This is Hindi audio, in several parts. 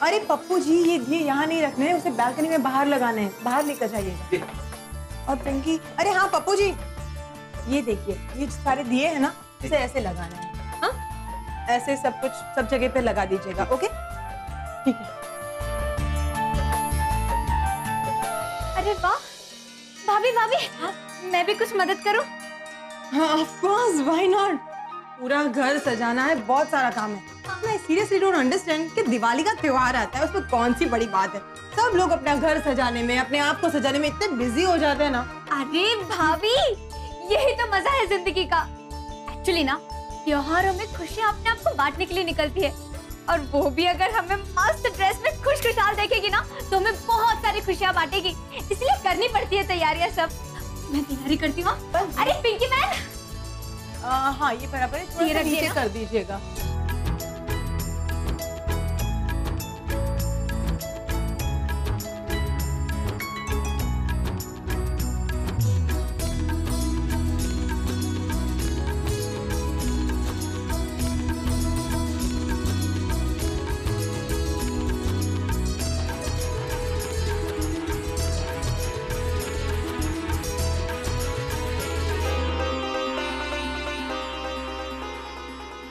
अरे पप्पू जी, ये दिए यहाँ नहीं रखने हैं, उसे बालकनी में बाहर लगाने हैं, बाहर लेकर जाइएगा। और पिंकी, अरे हाँ पप्पू जी, ये देखिए, ये सारे दिए हैं ना, इसे ऐसे लगाना है। हाँ, ऐसे सब कुछ सब जगह पे लगा दीजिएगा। ओके, ठीक है। अरे वाह, भाभी भाभी, मैं भी कुछ मदद करूं? हाँ, ऑफ कोर्स, व्हाई नॉट। पूरा घर सजाना है, बहुत सारा काम है। मैं सीरियसली डोंट अंडरस्टैंड कि दिवाली का त्योहार आता है, उसमें कौन सी बड़ी बात है। सब लोग अपना घर सजाने में, अपने आप को सजाने में इतने बिजी हो जाते हैं ना। अरे भाभी, यही तो मजा है जिंदगी का। एक्चुअली ना, त्योहारों में खुशियाँ अपने आप को बांटने के लिए निकलती है, और वो भी अगर हमें मस्त ड्रेस में खुशखुशाल देखेगी ना, तो हमें बहुत सारी खुशियाँ बांटेगी। इसलिए करनी पड़ती है तैयारियाँ सब। मैं तैयारी करती हूँ। अरे पिंकी मैन, हाँ ये बराबर है, थोड़ा सा नीचे कर दीजिएगा।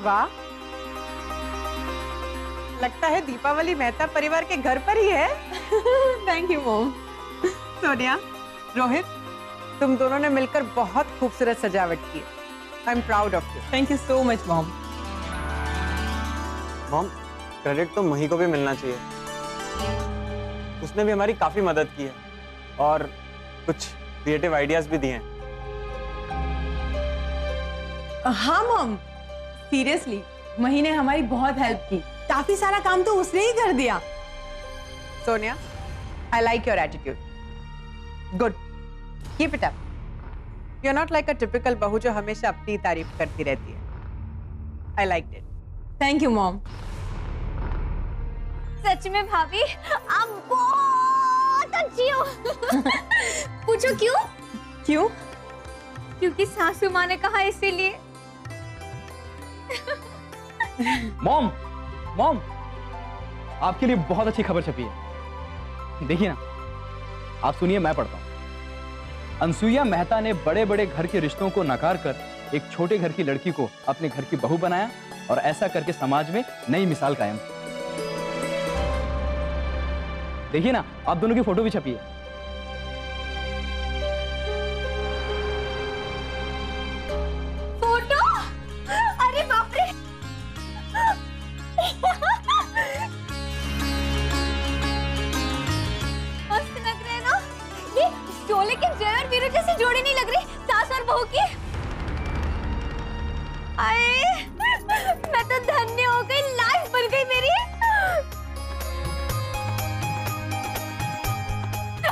वाह, लगता है दीपावली मेहता परिवार के घर पर ही है। Thank you mom. Sonia, Rohit, तुम दोनों ने मिलकर बहुत खूबसूरत सजावट की है। I am proud of you. Thank you so much mom. Mom, credit तो मही को भी मिलना चाहिए, उसने भी हमारी काफी मदद की है और कुछ क्रिएटिव आइडियाज भी दिए हैं। हाँ मॉम, सीरियसली मही ने हमारी बहुत हेल्प की, काफी सारा काम तो उसने ही कर दिया। Sonia, I like your attitude, good, keep it up. You are not like a typical बहू जो हमेशा अपनी तारीफ करती रहती है। I like it. Thank you mom. सच में भाभी, आप बहुत अच्छी हो। पूछो क्यों? क्यों? क्योंकि सासू माँ ने कहा, इसीलिए। मॉम, मॉम, आपके लिए बहुत अच्छी खबर छपी है, देखिए ना। आप सुनिए, मैं पढ़ता हूं। अनसुईया मेहता ने बड़े बड़े घर के रिश्तों को नकार कर एक छोटे घर की लड़की को अपने घर की बहू बनाया, और ऐसा करके समाज में नई मिसाल कायम की। देखिए ना, आप दोनों की फोटो भी छपी है। फोटो? अरे बाप रे! मस्त लग रहे हैं ना? ये शोले के जय और वीरू जैसी जोड़ी नहीं लग रही, सास और बहू की। आए, मैं तो धन्य हो गई, लाइफ बन गई मेरी।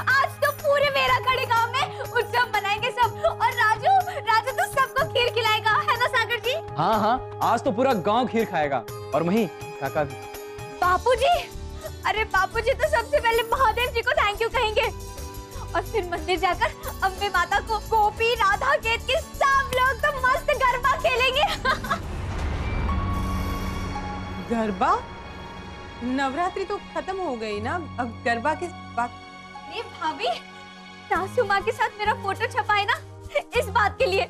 आज तो पूरे मेरा खड़े गांव में उत्सव मनाएंगे सब, और राजू राजू तो सबको खीर खिलाएगा, है ना सागर जी? हाँ हाँ, आज तो पूरा गांव खीर खाएगा, और मही काका भी। बापूजी, अरे बापूजी तो सबसे पहले महादेव जी को थैंक यू कहेंगे, और फिर मंदिर जाकर अम्बे माता को, गोपी, राधा, केतकी सब लोग तो मस्त गरबा खेलेंगे। गरबा? नवरात्रि तो खत्म हो गई ना, अब गरबा किस बात? अरे भाभी, सासू माँ के साथ मेरा फोटो छपा है ना, इस बात के लिए।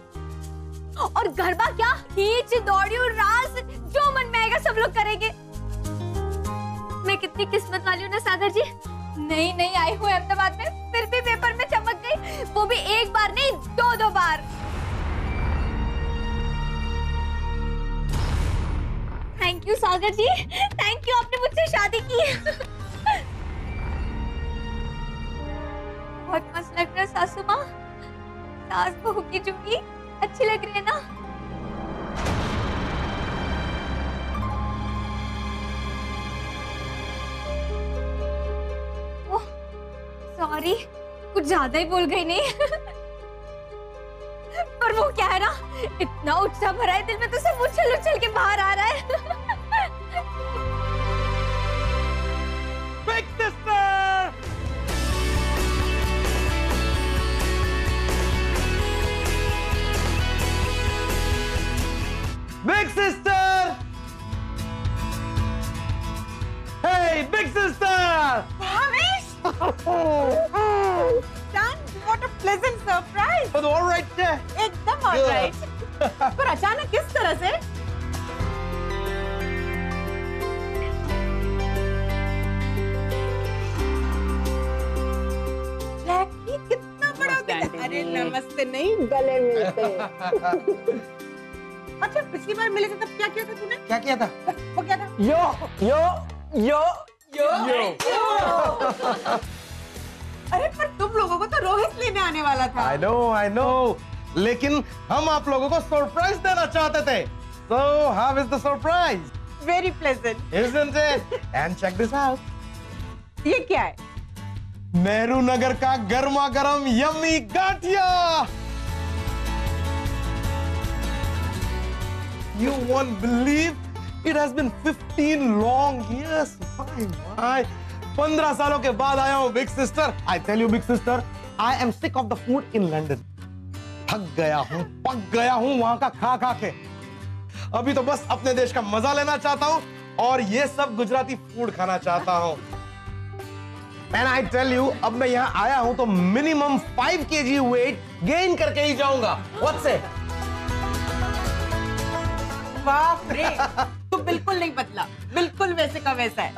और गरबा क्या, खींच, दौड़ियो, रास, जो मन में आएगा सब लोग करेंगे। मैं कितनी किस्मत वाली हूँ ना सागर जी, नहीं नहीं आई हूँ अहमदाबाद में, फिर भी पेपर में चमक गई, वो भी एक बार नहीं, दो बार। Thank you Sagar ji, thank you, आपने मुझसे शादी की। बहुत मस्त लग रहा है सासू माँ, सास बहू की जोड़ी अच्छी लग रही है ना? ओह, सॉरी, कुछ ज्यादा ही बोल गई नहीं। पर वो क्या है ना, इतना उत्साह भरा है दिल में, तो सब उछल उछल के बाहर आ रहा है। Big sister! Big sister! Hey, big big sister. What a pleasant surprise. But all right there. एकदम all right. पर अचानक किस तरह से? जैकी कितना बड़ा दिल। अरे नमस्ते नहीं गले मिलते। अच्छा पिछली बार मिले थे तब क्या किया था तूने? क्या किया था? वो क्या था? यो। अरे पर तुम लोगों को तो रोहित लेने आने वाला था। I know. लेकिन हम आप लोगों को सरप्राइज देना चाहते थे। So how is the surprise? Very pleasant. Isn't it? And check this out. ये क्या है? नेहरू नगर का गर्मा गर्म yummy gathiya. You won't believe it has been 15 long years. My. 15 सालों के बाद आया हूँ big sister. I tell you big sister, I am sick of the food in London. थक गया हूँ, पक गया हूँ वहां का खा खा के। अभी तो बस अपने देश का मजा लेना चाहता हूँ और ये सब गुजराती फूड खाना चाहता हूँ। And I tell you, अब मैं यहाँ आया हूँ तो मिनिमम 5 kg वेट गेन करके ही जाऊंगा। What's it? बाप रे, तू बिल्कुल नहीं बदला, बिल्कुल वैसे का वैसा है।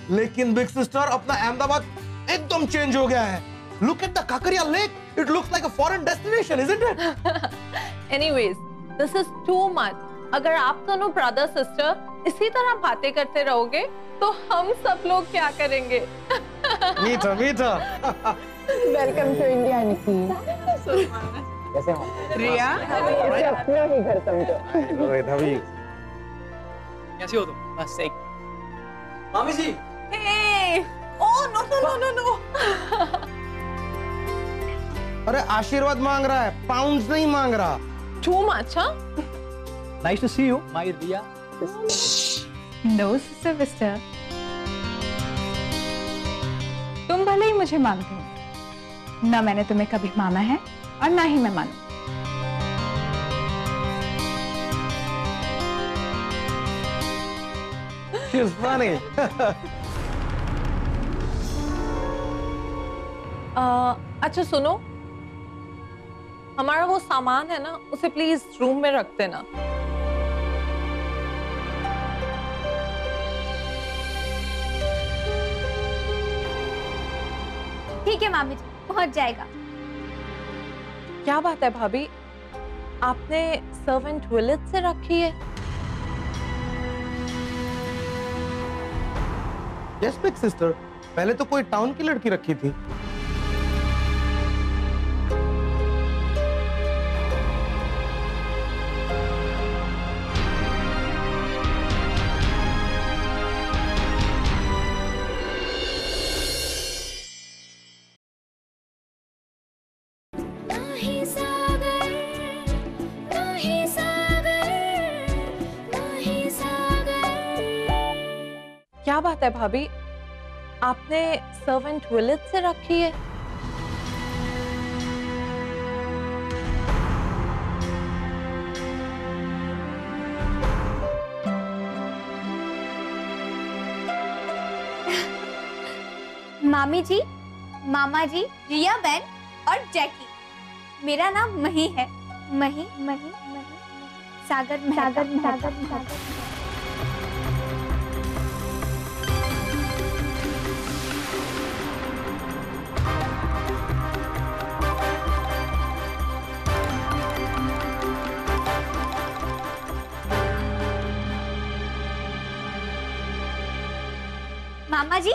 लेकिन बिग सिस्टर अपना अहमदाबाद एकदम चेंज हो गया है। Look at the Kakariya Lake. It looks like a foreign destination, isn't it? Anyways, this is too much. अगर आप दोनों ब्रदर सिस्टर इसी तरह बातें करते रहोगे तो हम सब लोग क्या करेंगे? मीठा। वेलकम टू इंडिया निकी। कैसे हो? रिया, इसे अपना ही घर समझो। रोहित अभी कैसी हो तुम? बस एक मामी जी। हे, ओह नो। अरे आशीर्वाद मांग रहा है, पाउंड्स नहीं मांग रहा। Too much, huh? Nice to see you, my Riya. No sister, तुम भले ही मुझे मानते हो, ना मैंने तुम्हें कभी माना है और ना ही मैं मानू। She's funny. अच्छा सुनो, हमारा वो सामान है ना, उसे प्लीज रूम में रख देना। ठीक है मामी जी, पहुंच जाएगा। क्या बात है भाभी, आपने सर्वेंट विलेज से रखी है? Yes, big sister. पहले तो कोई टाउन की लड़की रखी थी। क्या बात है भाभी, आपने सर्वेंट विलेज से रखी है? मामी जी, मामा जी, रिया बहन और जैकी, मेरा नाम मही है। मही सागर। मामा जी,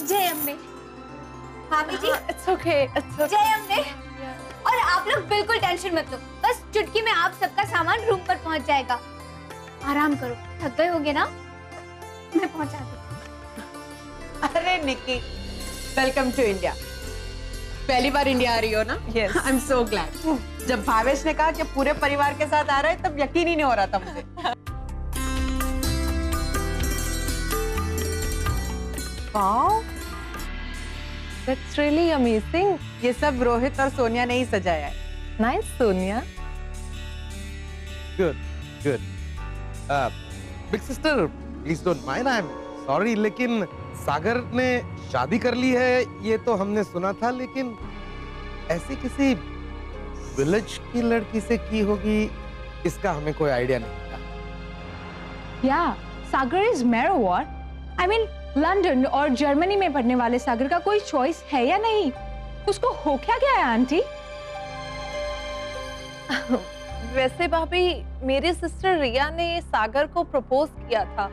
जय अम्बे। मामी जी, It's okay. जय अम्बे। और आप लोग बिल्कुल टेंशन मत लो, बस चुटकी में आप सबका सामान रूम पर पहुंच जाएगा। आराम करो, थक गए होगे ना, मैं पहुंचा दूँ। अरे निकी, वेलकम टू इंडिया। पहली बार इंडिया आ रही हो ना? Yes. I am so glad. जब भावेश ने कहा कि पूरे परिवार के साथ आ रहे हैं, तब यकीन ही नहीं हो रहा था मुझे। Wow, that's really amazing. ये सब रोहित और सोनिया ने ही सजाया है। Nice, Sonia. Good. Big sister, please don't mind. I'm sorry, लेकिन सागर ने शादी कर ली है ये तो हमने सुना था, लेकिन ऐसी किसी विलेज की लड़की से की होगी इसका हमें कोई आइडिया नहीं था। Yeah Sagar is married what? I mean London और जर्मनी में पढ़ने वाले सागर का कोई चॉइस है या नहीं? उसको हो क्या गया है आंटी? वैसे भाभी, मेरी सिस्टर रिया ने सागर को प्रपोज किया था,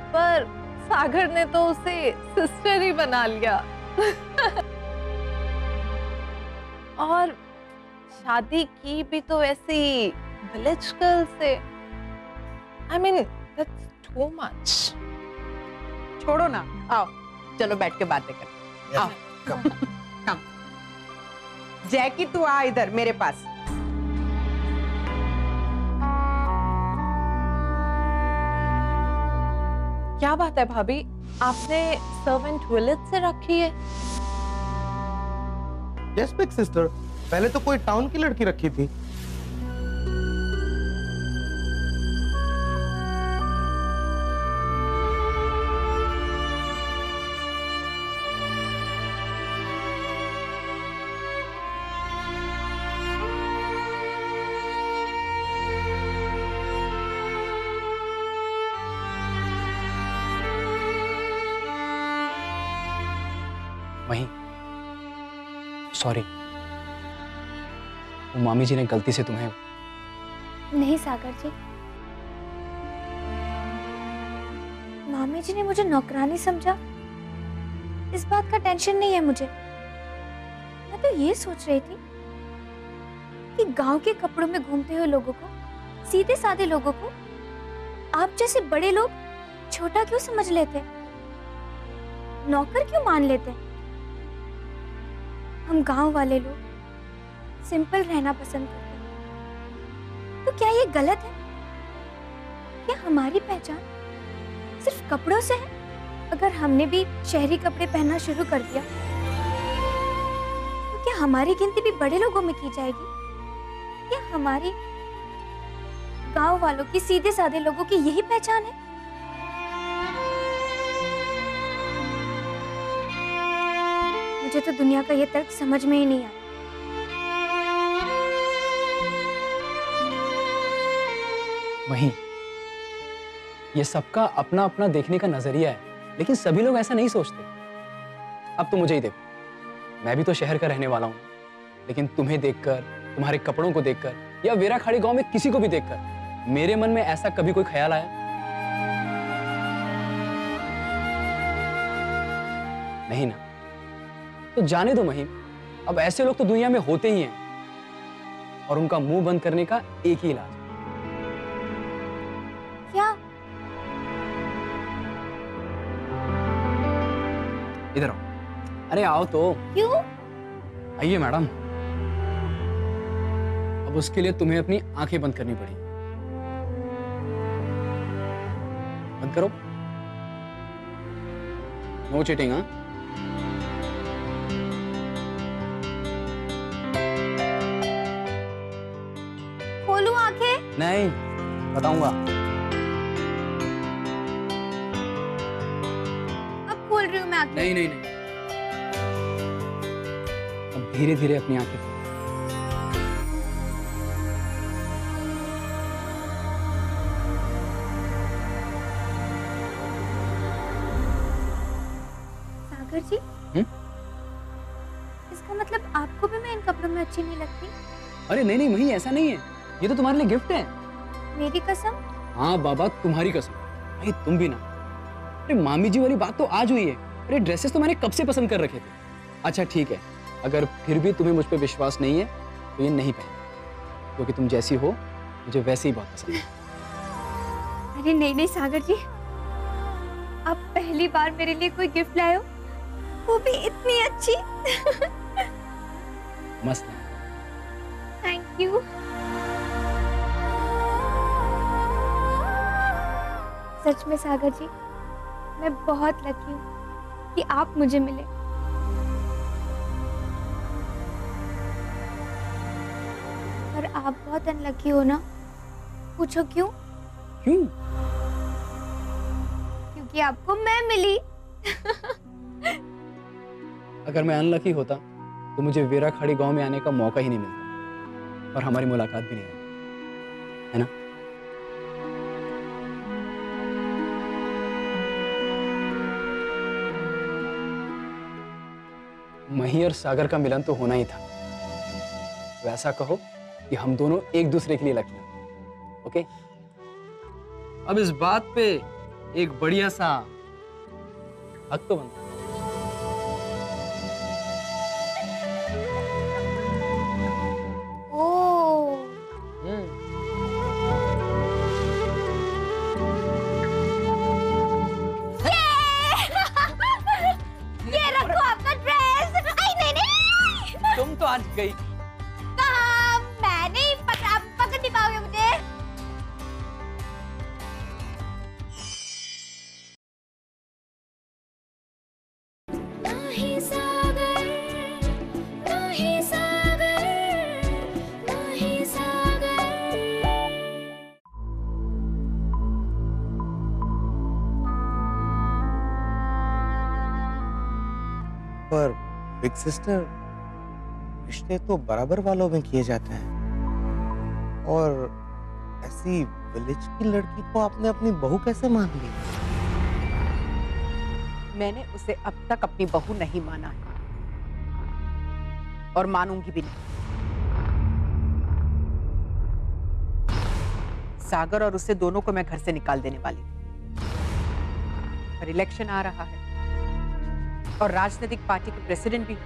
पर सागर ने तो उसे सिस्टर ही बना लिया। और शादी की भी तो ऐसी विलेज गर्ल से। I mean that's too much. छोड़ो ना, आओ चलो बैठ के बातें करते हैं। आओ कम। जैकी तू आ इधर मेरे पास। क्या बात है भाभी, आपने सर्वेंट विलेज से रखी है? यस बिग सिस्टर, पहले तो कोई टाउन की लड़की रखी थी। वहीं सॉरी, वो मामी जी ने गलती से तुम्हें। नहीं सागर जी, मामी जी ने मुझे नौकरानी समझा, इस बात का टेंशन नहीं है मुझे। मैं तो ये सोच रही थी कि गांव के कपड़ों में घूमते हुए लोगों को, सीधे साधे लोगों को आप जैसे बड़े लोग छोटा क्यों समझ लेते, नौकर क्यों मान लेते? हम गांव वाले लोग सिंपल रहना पसंद करते हैं। तो क्या ये गलत है? क्या हमारी पहचान सिर्फ कपड़ों से है? अगर हमने भी शहरी कपड़े पहनना शुरू कर दिया तो क्या हमारी गिनती भी बड़े लोगों में की जाएगी? क्या हमारी गांव वालों की, सीधे साधे लोगों की यही पहचान है? मुझे तो दुनिया का ये तर्क समझ में ही नहीं आता। वहीं ये सबका अपना अपना देखने का नजरिया है, लेकिन सभी लोग ऐसा नहीं सोचते। अब तो मुझे ही देखो, मैं भी तो शहर का रहने वाला हूं, लेकिन तुम्हें देखकर, तुम्हारे कपड़ों को देखकर या वेराखाड़ी गांव में किसी को भी देखकर मेरे मन में ऐसा कभी कोई ख्याल आया? नहीं ना। तो जाने दो महिम, अब ऐसे लोग तो दुनिया में होते ही हैं और उनका मुंह बंद करने का एक ही इलाज है। क्या? इधर आओ। अरे आओ तो। क्यों? आइए मैडम। अब उसके लिए तुम्हें अपनी आंखें बंद करनी पड़ेगी। बंद करो। No cheating. हाँ, खोलूं आंखें? नहीं, बताऊंगा। अब खोल रही हूँ मैं आंखें। नहीं नहीं नहीं, अब धीरे धीरे अपनी आंखें खोलो। सागर जी, इसका मतलब आपको भी मैं इन कपड़ों में अच्छी नहीं लगती? अरे नहीं नहीं वही, ऐसा नहीं है, ये तो तुम्हारे लिए गिफ्ट है। मेरी कसम? हाँ बाबा, तुम्हारी कसम। भाई तुम भी ना। अरे मामी जी वाली बात तो आज हुई है। अरे ड्रेसेस तो मैंने कब से पसंद कर रखे थे। अच्छा ठीक है, अगर फिर भी तुम्हें मुझ पे विश्वास नहीं है तो ये नहीं पहन, क्योंकि तुम जैसी हो मुझे वैसे ही बहुत पसंद है। अरे नहीं नहीं सागर जी, आप पहली बार मेरे लिए कोई गिफ्ट लाए हो, वो भी इतनी अच्छी। मस्त है। Thank you. सच में सागर जी, मैं बहुत लकी हूँ कि आप मुझे मिले। और आप बहुत अनलकी हो ना। पूछो क्यों? क्यों? कि आपको मैं मिली। अगर मैं अनलकी होता तो मुझे वेरा खाड़ी गांव में आने का मौका ही नहीं मिलता और हमारी मुलाकात भी नहीं होती, है ना? मही और सागर का मिलन तो होना ही था। तो ऐसा कहो कि हम दोनों एक दूसरे के लिए लकी हैं, ओके? अब इस बात पे एक बढ़िया सा हक तो बनता है। तुम तो आज गई। कहाँ? मैं नहीं पकड़ नहीं पाओगे मुझे। नहीं सागर, नहीं सागर, नहीं सागर। पर बिग सिस्टर, रिश्ते तो बराबर वालों में किए जाते हैं, और ऐसी विलेज की लड़की को आपने अपनी बहू कैसे मान ली? मैंने उसे अब तक अपनी बहू नहीं माना है और मानूंगी भी नहीं। सागर और उसे दोनों को मैं घर से निकाल देने वाली थी, पर इलेक्शन आ रहा है और राजनीतिक पार्टी के प्रेसिडेंट भी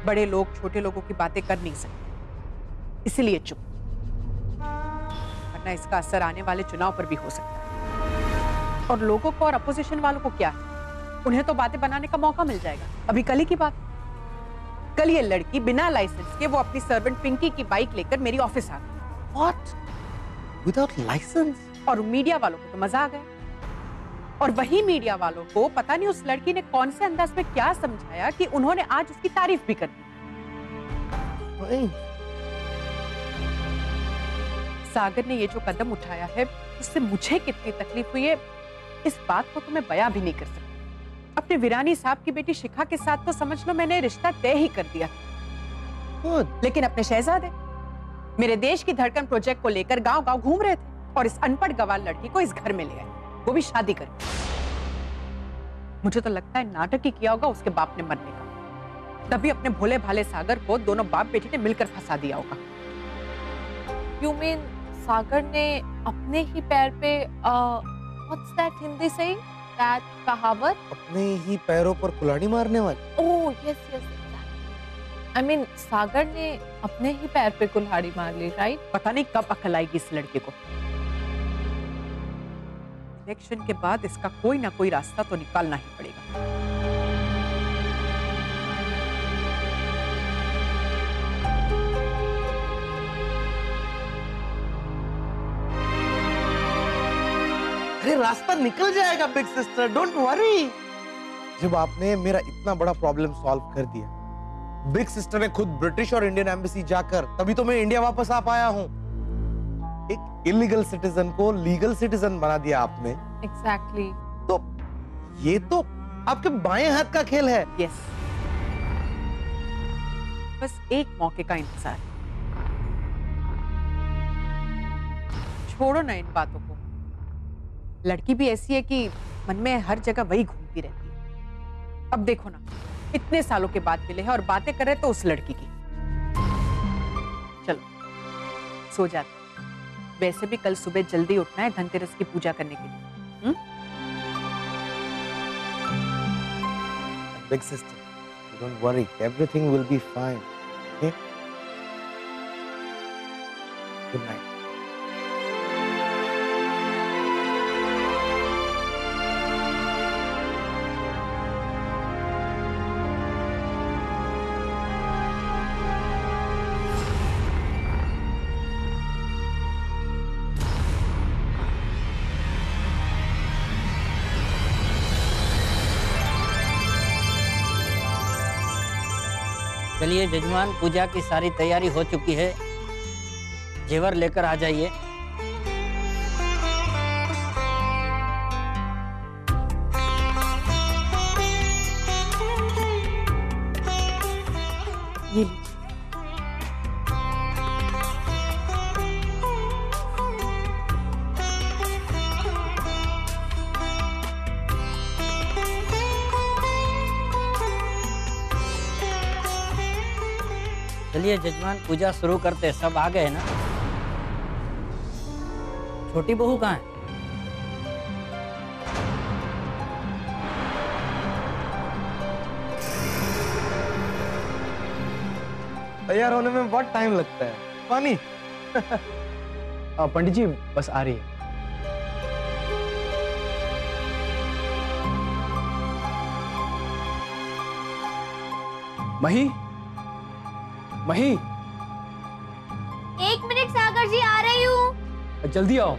बड़े लोग छोटे लोगों की बातें कर नहीं सकते, इसलिए चुप, वरना इसका असर आने वाले चुनाव पर भी हो सकता है। और लोगों को और अपोजिशन वालों को क्या है, उन्हें तो बातें बनाने का मौका मिल जाएगा। अभी कल ही की बात, कल ये लड़की बिना लाइसेंस के वो अपनी सर्वेंट पिंकी की बाइक लेकर मेरी ऑफिस आ गई। What? Without license? और मीडिया वालों को तो मजा आ गया, और वही मीडिया वालों को पता नहीं उस लड़की ने कौन से अंदाज में क्या समझाया कि उन्होंने आज उसकी तारीफ भी कर दी। सागर ने ये जो कदम उठाया है उससे मुझे कितनी तकलीफ हुई है इस बात को तो मैं बयां भी नहीं कर सकती। अपने वीरानी साहब की बेटी शिखा के साथ तो समझ लो मैंने रिश्ता तय ही कर दिया, लेकिन अपने शहजादे मेरे देश की धड़कन प्रोजेक्ट को लेकर गांव-गांव घूम रहे थे और इस अनपढ़ गवार लड़की को इस घर में ले आए, वो भी शादी कर। मुझे तो लगता है नाटक ही किया होगा उसके बाप ने मरने का, तभी अपने भोले भाले सागर को दोनों बाप बेटी ने मिलकर फंसा दिया होगा। You mean सागर ने अपने ही पैर पे what's that Hindi saying? That कहावत? अपने ही पैरों पर कुल्हाड़ी मारने वाली? Oh yes yes exactly. I mean सागर ने अपने ही पैर पे कुल्हाड़ी मार ली, right? पता नहीं कब अकल आएगी इस लड़के को। इलेक्शन के बाद इसका कोई ना कोई रास्ता तो निकालना ही पड़ेगा। अरे रास्ता निकल जाएगा बिग सिस्टर, डोंट वरी। जब आपने मेरा इतना बड़ा प्रॉब्लम सॉल्व कर दिया, बिग सिस्टर ने खुद ब्रिटिश और इंडियन एम्बेसी जाकर तभी तो मैं इंडिया वापस आ पाया हूँ। एक इलीगल सिटीजन को लीगल सिटीजन बना दिया आपने। Exactly. तो ये तो आपके बाएं हाथ का खेल है। यस, बस एक मौके का इंतजार। छोड़ो ना इन बातों को, लड़की भी ऐसी है कि मन में हर जगह वही घूमती रहती है। अब देखो ना, इतने सालों के बाद मिले हैं और बातें कर रहे तो उस लड़की की। चलो सो जाते, वैसे भी कल सुबह जल्दी उठना है धनतेरस की पूजा करने के लिए। Big sister, don't worry, everything will be fine. Okay? Good night. चलिए जजमान, पूजा की सारी तैयारी हो चुकी है, जेवर लेकर आ जाइए। ये लीजिए। चलिए जजमान पूजा शुरू करते हैं। सब आ गए ना? छोटी बहू कहाँ है? तैयार होने में बहुत टाइम लगता है। पानी पंडित जी बस आ रही है। मही, मही, 1 मिनट सागर जी, आ रही हूँ। जल्दी आओ।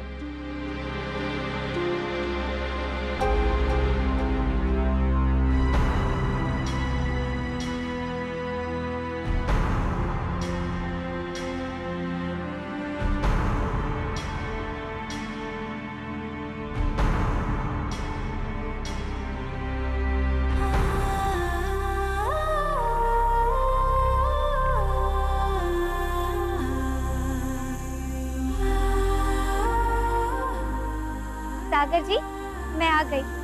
सागर जी, मैं आ गई।